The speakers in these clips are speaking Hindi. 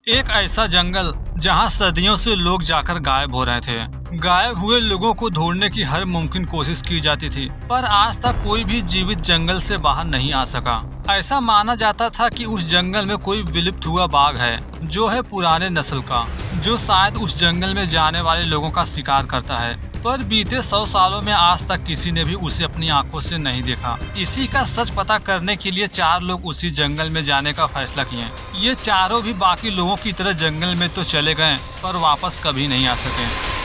एक ऐसा जंगल जहां सदियों से लोग जाकर गायब हो रहे थे। गायब हुए लोगों को ढूंढने की हर मुमकिन कोशिश की जाती थी, पर आज तक कोई भी जीवित जंगल से बाहर नहीं आ सका। ऐसा माना जाता था कि उस जंगल में कोई विलुप्त हुआ बाघ है, जो है पुराने नस्ल का, जो शायद उस जंगल में जाने वाले लोगों का शिकार करता है। पर बीते 100 सालों में आज तक किसी ने भी उसे अपनी आंखों से नहीं देखा। इसी का सच पता करने के लिए 4 लोग उसी जंगल में जाने का फैसला किए। ये चारों भी बाकी लोगों की तरह जंगल में तो चले गए, पर वापस कभी नहीं आ सके।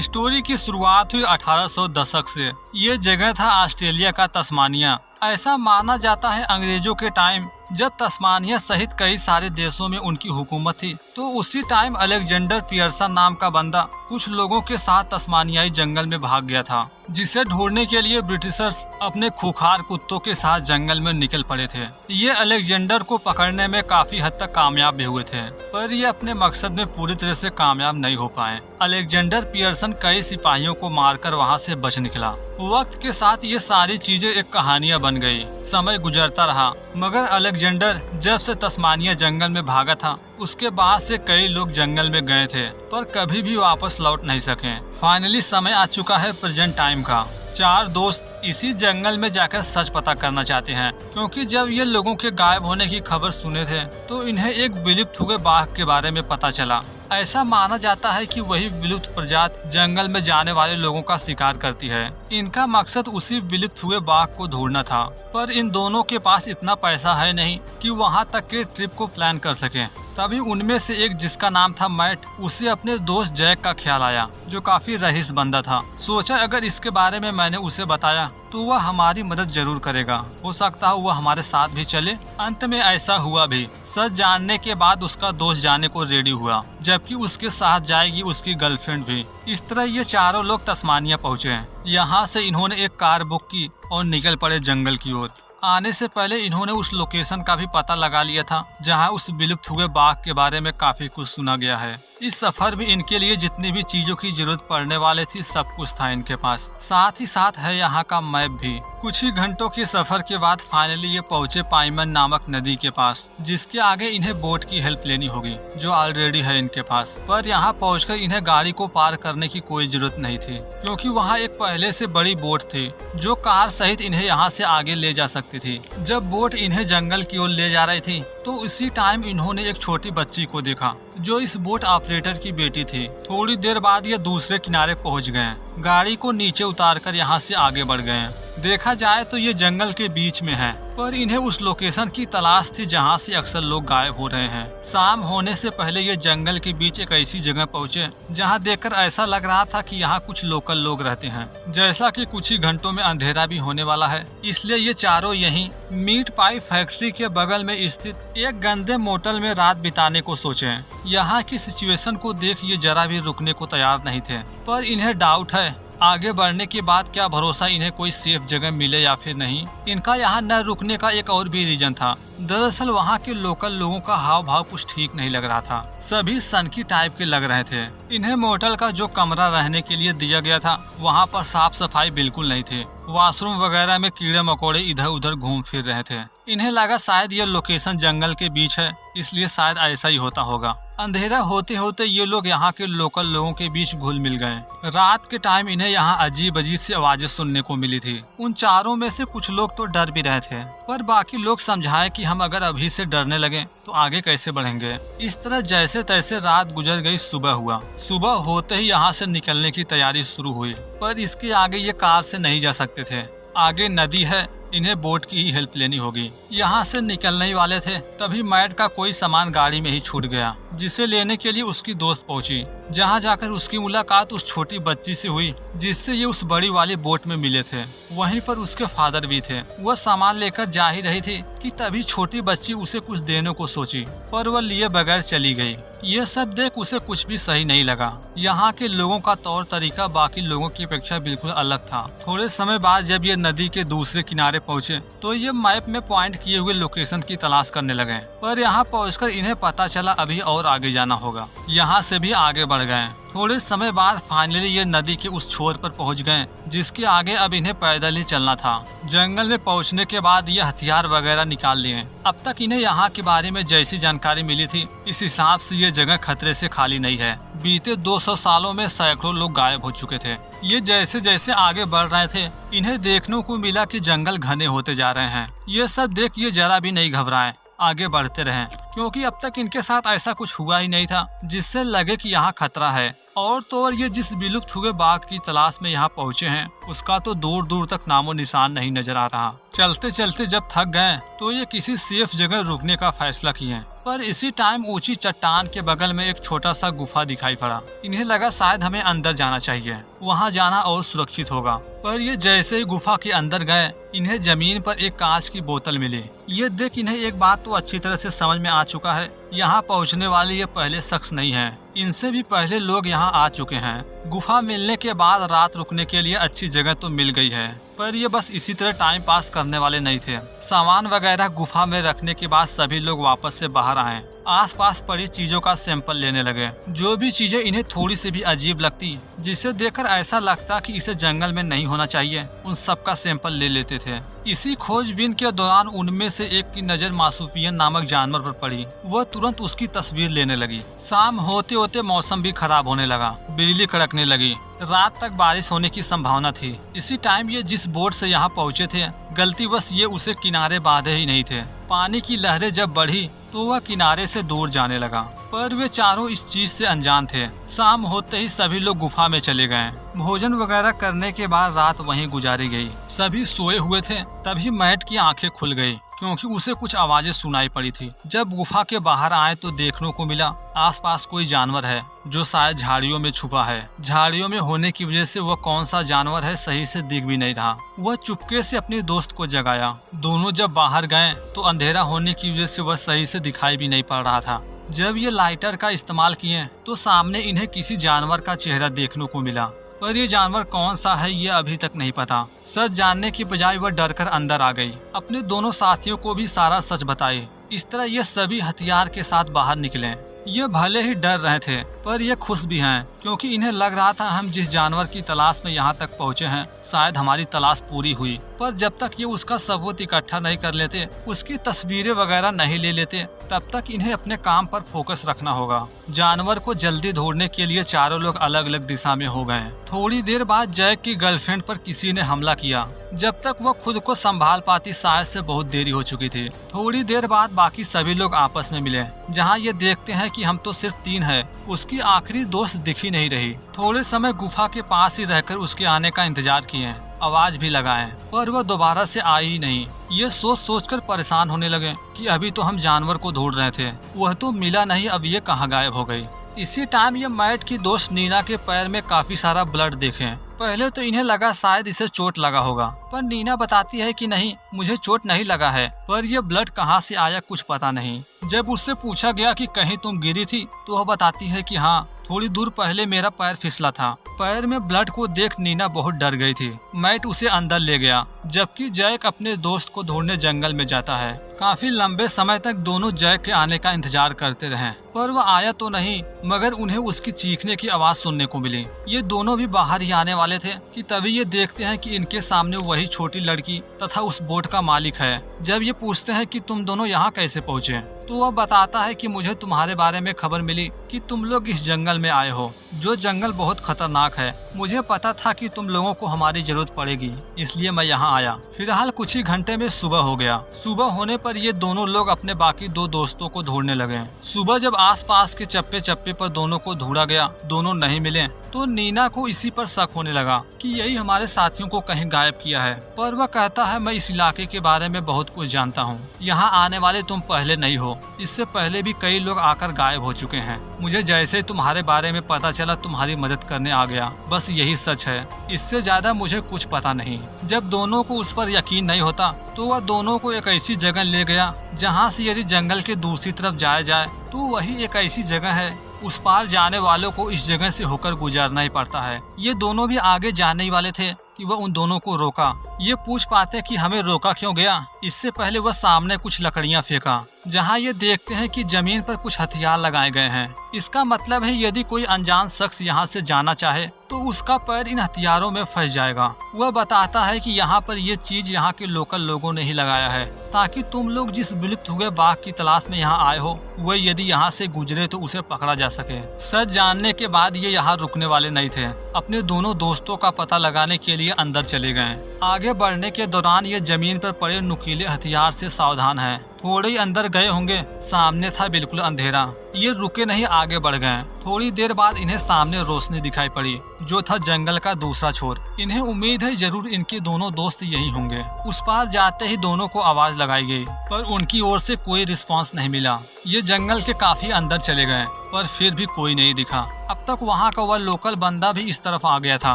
स्टोरी की शुरुआत हुई 1800 दशक से। ये जगह था ऑस्ट्रेलिया का तस्मानिया। ऐसा माना जाता है अंग्रेजों के टाइम जब तस्मानिया सहित कई सारे देशों में उनकी हुकूमत थी, तो उसी टाइम अलेक्जेंडर पियर्सन नाम का बंदा कुछ लोगों के साथ तस्मानियाई जंगल में भाग गया था, जिसे ढूंढने के लिए ब्रिटिशर्स अपने खूंखार कुत्तों के साथ जंगल में निकल पड़े थे। ये अलेक्जेंडर को पकड़ने में काफी हद तक कामयाब भी हुए थे, पर ये अपने मकसद में पूरी तरह से कामयाब नहीं हो पाए। अलेक्जेंडर पियर्सन कई सिपाहियों को मारकर वहाँ से बच निकला। वक्त के साथ ये सारी चीजें एक कहानियां बन गई। समय गुजरता रहा, मगर अलेक्जेंडर जब से तस्मानिया जंगल में भागा था, उसके बाद से कई लोग जंगल में गए थे, पर कभी भी वापस लौट नहीं सके। फाइनली समय आ चुका है प्रेजेंट टाइम का। 4 दोस्त इसी जंगल में जाकर सच पता करना चाहते हैं, क्योंकि जब ये लोगों के गायब होने की खबर सुने थे, तो इन्हें एक विलुप्त हुए बाघ के बारे में पता चला। ऐसा माना जाता है कि वही विलुप्त प्रजाति जंगल में जाने वाले लोगों का शिकार करती है। इनका मकसद उसी विलुप्त हुए बाघ को ढूंढना था, पर इन दोनों के पास इतना पैसा है नहीं कि वहां तक के ट्रिप को प्लान कर सकें। तभी उनमें से एक, जिसका नाम था मैट, उसे अपने दोस्त जैक का ख्याल आया, जो काफी रईस बंदा था। सोचा अगर इसके बारे में मैंने उसे बताया तो वह हमारी मदद जरूर करेगा, हो सकता है वह हमारे साथ भी चले। अंत में ऐसा हुआ भी। सच जानने के बाद उसका दोस्त जाने को रेडी हुआ, जबकि उसके साथ जाएगी उसकी गर्लफ्रेंड भी। इस तरह ये चारों लोग तस्मानिया पहुँचे। यहाँ से इन्होंने एक कार बुक की और निकल पड़े जंगल की ओर। आने से पहले इन्होंने उस लोकेशन का भी पता लगा लिया था जहां उस विलुप्त हुए बाघ के बारे में काफी कुछ सुना गया है। इस सफर में इनके लिए जितनी भी चीजों की जरूरत पड़ने वाले थी, सब कुछ था इनके पास। साथ ही साथ है यहाँ का मैप भी। कुछ ही घंटों के सफर के बाद फाइनली ये पहुँचे पाइमन नामक नदी के पास, जिसके आगे इन्हें बोट की हेल्प लेनी होगी, जो ऑलरेडी है इनके पास। पर यहाँ पहुँचकर इन्हें गाड़ी को पार करने की कोई जरूरत नहीं थी, क्योंकि वहाँ एक पहले से बड़ी बोट थी, जो कार सहित इन्हें यहाँ से आगे ले जा सकती थी। जब बोट इन्हें जंगल की ओर ले जा रही थी, तो इसी टाइम इन्होंने एक छोटी बच्ची को देखा, जो इस बोट ऑपरेटर की बेटी थी। थोड़ी देर बाद ये दूसरे किनारे पहुंच गए। गाड़ी को नीचे उतारकर यहाँ से आगे बढ़ गए। देखा जाए तो ये जंगल के बीच में है, पर इन्हें उस लोकेशन की तलाश थी जहाँ से अक्सर लोग गायब हो रहे हैं। शाम होने से पहले ये जंगल के बीच एक ऐसी जगह पहुँचे जहाँ देखकर ऐसा लग रहा था कि यहाँ कुछ लोकल लोग रहते हैं। जैसा कि कुछ ही घंटों में अंधेरा भी होने वाला है, इसलिए ये चारों यहीं मीट पाई फैक्ट्री के बगल में स्थित एक गंदे मोटल में रात बिताने को सोचे। यहाँ की सिचुएशन को देख ये जरा भी रुकने को तैयार नहीं थे, पर इन्हें डाउट है आगे बढ़ने के बाद क्या भरोसा इन्हें कोई सेफ जगह मिले या फिर नहीं। इनका यहाँ न रुकने का एक और भी रीजन था। दरअसल वहाँ के लोकल लोगों का हाव भाव कुछ ठीक नहीं लग रहा था। सभी सनकी टाइप के लग रहे थे। इन्हें मोटल का जो कमरा रहने के लिए दिया गया था, वहाँ पर साफ सफाई बिल्कुल नहीं थी। वॉशरूम वगैरह में कीड़े मकोड़े इधर उधर घूम फिर रहे थे। इन्हें लगा शायद ये लोकेशन जंगल के बीच है, इसलिए शायद ऐसा ही होता होगा। अंधेरा होते होते ये लोग यहाँ के लोकल लोगों के बीच घुल मिल गए। रात के टाइम इन्हें यहाँ अजीब अजीब सी आवाजें सुनने को मिली थी। उन चारों में से कुछ लोग तो डर भी रहे थे, पर बाकी लोग समझाए कि हम अगर अभी से डरने लगे तो आगे कैसे बढ़ेंगे। इस तरह जैसे तैसे रात गुजर गई। सुबह हुआ। सुबह होते ही यहाँ से निकलने की तैयारी शुरू हुई, पर इसके आगे ये कार से नहीं जा सकते थे। आगे नदी है, इन्हें बोट की ही हेल्प लेनी होगी। यहाँ से निकलने ही वाले थे, तभी मैट का कोई सामान गाड़ी में ही छूट गया, जिसे लेने के लिए उसकी दोस्त पहुंची। जहाँ जाकर उसकी मुलाकात उस छोटी बच्ची से हुई, जिससे ये उस बड़ी वाली बोट में मिले थे। वहीं पर उसके फादर भी थे। वह सामान लेकर जा ही रही थी कि तभी छोटी बच्ची उसे कुछ देने को सोची, पर वह लिए बगैर चली गई। ये सब देख उसे कुछ भी सही नहीं लगा। यहाँ के लोगों का तौर तरीका बाकी लोगों की अपेक्षा बिल्कुल अलग था। थोड़े समय बाद जब ये नदी के दूसरे किनारे पहुँचे, तो ये मैप में पॉइंट किए हुए लोकेशन की तलाश करने लगे, पर यहाँ पहुँचकर इन्हें पता चला अभी और आगे जाना होगा। यहाँ से भी आगे बढ़ गए। थोड़े समय बाद फाइनली ये नदी के उस छोर पर पहुंच गए जिसके आगे अब इन्हें पैदल ही चलना था। जंगल में पहुंचने के बाद ये हथियार वगैरह निकाल लिए। अब तक इन्हें यहाँ के बारे में जैसी जानकारी मिली थी इस हिसाब से ये जगह खतरे से खाली नहीं है। बीते 200 सालों में सैकड़ों लोग गायब हो चुके थे। ये जैसे जैसे आगे बढ़ रहे थे इन्हें देखने को मिला कि जंगल घने होते जा रहे हैं। ये सब देख ये जरा भी नहीं घबराए, आगे बढ़ते रहे क्योंकि अब तक इनके साथ ऐसा कुछ हुआ ही नहीं था जिससे लगे कि यहाँ खतरा है। और तो और ये जिस विलुप्त हुए बाघ की तलाश में यहाँ पहुँचे हैं उसका तो दूर दूर तक नामो निशान नहीं नजर आ रहा। चलते चलते जब थक गए तो ये किसी सेफ जगह रुकने का फैसला किए, पर इसी टाइम ऊंची चट्टान के बगल में एक छोटा सा गुफा दिखाई पड़ा। इन्हें लगा शायद हमें अंदर जाना चाहिए, वहाँ जाना और सुरक्षित होगा। पर ये जैसे ही गुफा के अंदर गए इन्हें जमीन पर एक कांच की बोतल मिली। ये देख इन्हें एक बात तो अच्छी तरह से समझ में आ चुका है, यहाँ पहुँचने वाले ये पहले शख्स नहीं है, इनसे भी पहले लोग यहाँ आ चुके हैं। गुफा मिलने के बाद रात रुकने के लिए अच्छी जगह तो मिल गई है, पर ये बस इसी तरह टाइम पास करने वाले नहीं थे। सामान वगैरह गुफा में रखने के बाद सभी लोग वापस से बाहर आए, आसपास पड़ी चीजों का सैंपल लेने लगे। जो भी चीजें इन्हें थोड़ी सी भी अजीब लगती, जिसे देखकर ऐसा लगता कि इसे जंगल में नहीं होना चाहिए, उन सब का सैंपल ले लेते थे। इसी खोजबीन के दौरान उनमें से एक की नजर मासूफियन नामक जानवर पर पड़ी। वह तुरंत उसकी तस्वीर लेने लगी। शाम होते होते मौसम भी खराब होने लगा, बिजली कड़कने लगी, रात तक बारिश होने की संभावना थी। इसी टाइम ये जिस बोट से यहाँ पहुँचे थे गलतीवश ये उसे किनारे बांधे ही नहीं थे। पानी की लहरें जब बढ़ी तो वह किनारे से दूर जाने लगा, पर वे चारों इस चीज से अनजान थे। शाम होते ही सभी लोग गुफा में चले गए। भोजन वगैरह करने के बाद रात वहीं गुजारी गई। सभी सोए हुए थे, तभी मैट की आंखें खुल गई क्योंकि उसे कुछ आवाजें सुनाई पड़ी थी। जब गुफा के बाहर आए तो देखने को मिला आसपास कोई जानवर है जो शायद झाड़ियों में छुपा है। झाड़ियों में होने की वजह से वह कौन सा जानवर है सही से दिख भी नहीं रहा। वह चुपके से अपने दोस्त को जगाया। दोनों जब बाहर गए तो अंधेरा होने की वजह से वह सही से दिखाई भी नहीं पड़ रहा था। जब ये लाइटर का इस्तेमाल किए तो सामने इन्हें किसी जानवर का चेहरा देखने को मिला, पर ये जानवर कौन सा है ये अभी तक नहीं पता। सच जानने की बजाय वह डरकर अंदर आ गई। अपने दोनों साथियों को भी सारा सच बताई। इस तरह ये सभी हथियार के साथ बाहर निकले। ये भले ही डर रहे थे पर ये खुश भी हैं क्योंकि इन्हें लग रहा था हम जिस जानवर की तलाश में यहाँ तक पहुँचे हैं शायद हमारी तलाश पूरी हुई। पर जब तक ये उसका सबूत इकट्ठा नहीं कर लेते, उसकी तस्वीरें वगैरह नहीं ले लेते, तब तक इन्हें अपने काम पर फोकस रखना होगा। जानवर को जल्दी ढूंढने के लिए चारों लोग अलग अलग दिशा में हो गए। थोड़ी देर बाद जैक की गर्लफ्रेंड पर किसी ने हमला किया। जब तक वह खुद को संभाल पाती शायद से बहुत देरी हो चुकी थी। थोड़ी देर बाद बाकी सभी लोग आपस में मिले, जहाँ ये देखते हैं कि हम तो सिर्फ 3 है। उसकी आखिरी दोस्त दिख ही नहीं रही। थोड़े समय गुफा के पास ही रहकर उसके आने का इंतजार किए, आवाज भी लगाएं, पर वह दोबारा से आई ही नहीं। ये सोच सोचकर परेशान होने लगे कि अभी तो हम जानवर को ढूंढ रहे थे, वह तो मिला नहीं, अब ये कहाँ गायब हो गई। इसी टाइम ये मैट की दोस्त नीना के पैर में काफी सारा ब्लड देखे। पहले तो इन्हें लगा शायद इसे चोट लगा होगा, पर नीना बताती है कि नहीं, मुझे चोट नहीं लगा है, पर यह ब्लड कहाँ से आया कुछ पता नहीं। जब उससे पूछा गया कि कहीं तुम गिरी थी तो वह बताती है कि हाँ, थोड़ी दूर पहले मेरा पैर फिसला था। पैर में ब्लड को देख नीना बहुत डर गई थी। मैट उसे अंदर ले गया, जबकि जैक अपने दोस्त को ढूंढने जंगल में जाता है। काफी लंबे समय तक दोनों जैक के आने का इंतजार करते रहे, पर वह आया तो नहीं, मगर उन्हें उसकी चीखने की आवाज सुनने को मिली। ये दोनों भी बाहर ही आने वाले थे कि तभी ये देखते हैं कि इनके सामने वही छोटी लड़की तथा उस बोट का मालिक है। जब ये पूछते हैं कि तुम दोनों यहाँ कैसे पहुँचे, तो वह बताता है कि मुझे तुम्हारे बारे में खबर मिली कि तुम लोग इस जंगल में आए हो, जो जंगल बहुत खतरनाक है। मुझे पता था कि तुम लोगों को हमारी जरूरत पड़ेगी, इसलिए मैं यहाँ आया। फिलहाल कुछ ही घंटे में सुबह हो गया। सुबह होने पर ये दोनों लोग अपने बाकी 2 दोस्तों को ढूंढने लगे। सुबह जब आसपास के चप्पे चप्पे पर दोनों को ढूंढा गया, दोनों नहीं मिले, तो नीना को इसी पर शक होने लगा कि यही हमारे साथियों को कहीं गायब किया है। पर वह कहता है मैं इस इलाके के बारे में बहुत कुछ जानता हूँ, यहाँ आने वाले तुम पहले नहीं हो, इससे पहले भी कई लोग आकर गायब हो चुके हैं। मुझे जैसे तुम्हारे बारे में पता चला तुम्हारी मदद करने आ गया, बस यही सच है, इससे ज्यादा मुझे कुछ पता नहीं। जब दोनों को उस पर यकीन नहीं होता तो वह दोनों को एक ऐसी जगह ले गया जहाँ से यदि जंगल के दूसरी तरफ जाया जाए तो वही एक ऐसी जगह है, उस पार जाने वालों को इस जगह से होकर गुजरना ही पड़ता है। ये दोनों भी आगे जाने ही वाले थे कि वह उन दोनों को रोका ये पूछ पाते कि हमें रोका क्यों गया। इससे पहले वह सामने कुछ लकड़ियां फेंका, जहां ये देखते हैं कि जमीन पर कुछ हथियार लगाए गए हैं। इसका मतलब है यदि कोई अनजान शख्स यहाँ से जाना चाहे तो उसका पैर इन हथियारों में फंस जाएगा। वह बताता है कि यहाँ पर ये चीज यहाँ के लोकल लोगों ने ही लगाया है, ताकि तुम लोग जिस विलुप्त हुए बाघ की तलाश में यहाँ आए हो वह यदि यहाँ से गुजरे तो उसे पकड़ा जा सके। सच जानने के बाद ये यहाँ रुकने वाले नहीं थे। अपने दोनों दोस्तों का पता लगाने के लिए अंदर चले गए। आगे बढ़ने के दौरान ये जमीन पर पड़े नुकीले हथियार से सावधान है। थोड़े ही अंदर गए होंगे, सामने था बिल्कुल अंधेरा। ये रुके नहीं, आगे बढ़ गए। थोड़ी देर बाद इन्हें सामने रोशनी दिखाई पड़ी, जो था जंगल का दूसरा छोर। इन्हें उम्मीद है जरूर इनके दोनों दोस्त यही होंगे। उस पार जाते ही दोनों को आवाज लगाई गई, पर उनकी ओर से कोई रिस्पांस नहीं मिला। ये जंगल के काफी अंदर चले गए, पर फिर भी कोई नहीं दिखा। अब तक वहाँ का वह लोकल बंदा भी इस तरफ आ गया था,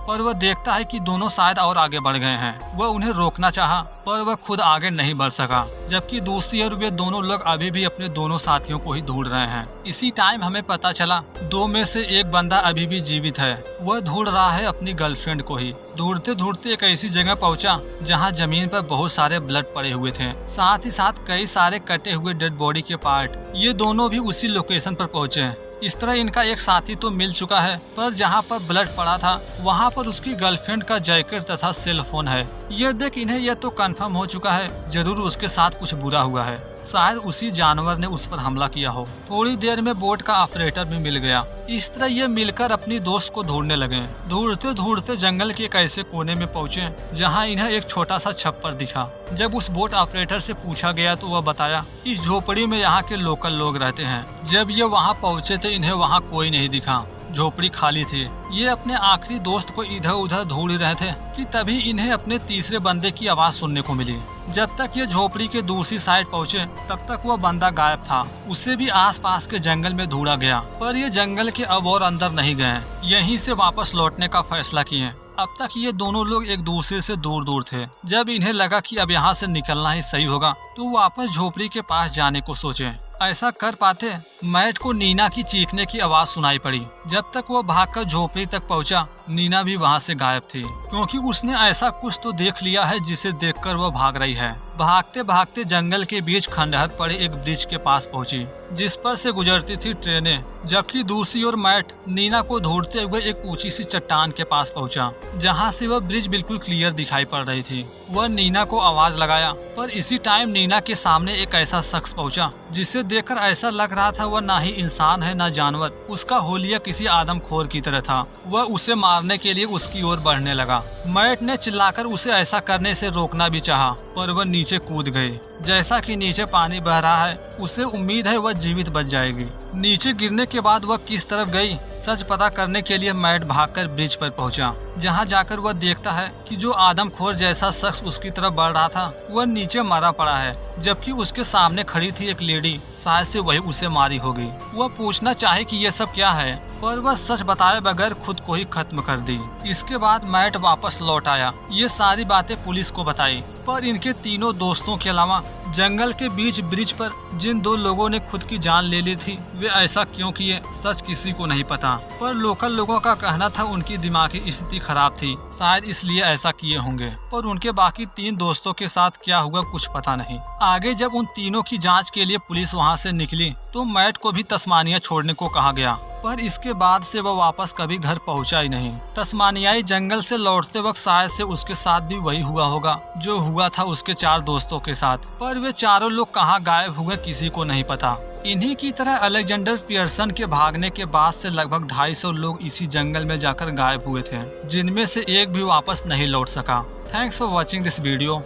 पर वह देखता है कि दोनों शायद और आगे बढ़ गए हैं। वह उन्हें रोकना चाहा, पर वह खुद आगे नहीं बढ़ सका। जबकि दूसरी ओर वे दोनों लोग अभी भी अपने दोनों साथियों को ही ढूंढ रहे हैं। इसी टाइम हमें पता चला दो में से एक बंदा अभी भी जीवित है। वह ढूंढ रहा है अपनी गर्लफ्रेंड को ही। ढूंढते ढूंढते एक ऐसी जगह पहुंचा जहां जमीन पर बहुत सारे ब्लड पड़े हुए थे, साथ ही साथ कई सारे कटे हुए डेड बॉडी के पार्ट। ये दोनों भी उसी लोकेशन पर पहुंचे। इस तरह इनका एक साथी तो मिल चुका है, पर जहां पर ब्लड पड़ा था वहां पर उसकी गर्लफ्रेंड का जैकेट तथा सेल फोन है। ये देख इन्हें यह तो कंफर्म हो चुका है जरूर उसके साथ कुछ बुरा हुआ है। शायद उसी जानवर ने उस पर हमला किया हो। थोड़ी देर में बोट का ऑपरेटर भी मिल गया। इस तरह ये मिलकर अपनी दोस्त को ढूंढने लगे। ढूंढते ढूंढते जंगल के एक ऐसे कोने में पहुंचे जहां इन्हें एक छोटा सा छप्पर दिखा। जब उस बोट ऑपरेटर से पूछा गया तो वह बताया इस झोपड़ी में यहाँ के लोकल लोग रहते हैं। जब ये वहाँ पहुँचे तो इन्हें वहाँ कोई नहीं दिखा, झोपड़ी खाली थी। ये अपने आखिरी दोस्त को इधर उधर ढूंढ रहे थे कि तभी इन्हें अपने तीसरे बंदे की आवाज सुनने को मिली। जब तक ये झोपड़ी के दूसरी साइड पहुँचे तब तक वह बंदा गायब था। उसे भी आसपास के जंगल में ढूंढा गया, पर ये जंगल के अब और अंदर नहीं गए। यहीं से वापस लौटने का फैसला किए। अब तक ये दोनों लोग एक दूसरे से दूर दूर थे। जब इन्हें लगा कि अब यहाँ से निकलना ही सही होगा तो वापस झोपड़ी के पास जाने को सोचे। ऐसा कर पाते मैट को नीना की चीखने की आवाज सुनाई पड़ी। जब तक वो भागकर झोपड़ी तक पहुंचा, नीना भी वहां से गायब थी, क्योंकि उसने ऐसा कुछ तो देख लिया है जिसे देखकर वह भाग रही है। भागते भागते जंगल के बीच खंडहर पड़े एक ब्रिज के पास पहुंची, जिस पर से गुजरती थी ट्रेनें। जबकि दूसरी ओर मैट नीना को ढूंढते हुए एक ऊंची सी चट्टान के पास पहुंचा, जहां से वह ब्रिज बिल्कुल क्लियर दिखाई पड़ रही थी। वह नीना को आवाज लगाया, पर इसी टाइम नीना के सामने एक ऐसा शख्स पहुंचा जिसे देखकर ऐसा लग रहा था वह ना ही इंसान है ना जानवर। उसका होलिया किसी आदमखोर की तरह था। वह उसे मारने के लिए उसकी ओर बढ़ने लगा। मैट ने चिल्लाकर उसे ऐसा करने से रोकना भी चाहा, पर वह नीचे कूद गई। जैसा कि नीचे पानी बह रहा है, उसे उम्मीद है वह जीवित बच जाएगी। नीचे गिरने के बाद वह किस तरफ गई, सच पता करने के लिए मैट भागकर ब्रिज पर पहुंचा, जहां जाकर वह देखता है कि जो आदमखोर जैसा शख्स उसकी तरफ बढ़ रहा था वह नीचे मरा पड़ा है, जबकि उसके सामने खड़ी थी एक लेडी। शायद से वही उसे मारी होगी। वह पूछना चाहे कि यह सब क्या है, पर वह सच बताए बगैर खुद को ही खत्म कर दी। इसके बाद मैट वापस लौट आया। ये सारी बातें पुलिस को बताई, पर इनके तीनों दोस्तों के अलावा जंगल के बीच ब्रिज पर जिन दो लोगों ने खुद की जान ले ली थी वे ऐसा क्यों किए, सच किसी को नहीं पता। पर लोकल लोगों का कहना था उनकी दिमागी स्थिति खराब थी, शायद इसलिए ऐसा किए होंगे। पर उनके बाकी 3 दोस्तों के साथ क्या हुआ कुछ पता नहीं। आगे जब उन तीनों की जांच के लिए पुलिस वहां से निकली तो मैट को भी तस्मानिया छोड़ने को कहा गया, पर इसके बाद से वह वापस कभी घर पहुंचा ही नहीं। तस्मानियाई जंगल से लौटते वक्त शायद से उसके साथ भी वही हुआ होगा जो हुआ था उसके 4 दोस्तों के साथ, पर वे चारों लोग कहाँ गायब हुए किसी को नहीं पता। इन्हीं की तरह अलेक्जेंडर पियर्सन के भागने के बाद से लगभग 250 लोग इसी जंगल में जाकर गायब हुए थे, जिनमें से एक भी वापस नहीं लौट सका। Thanks for watching this video.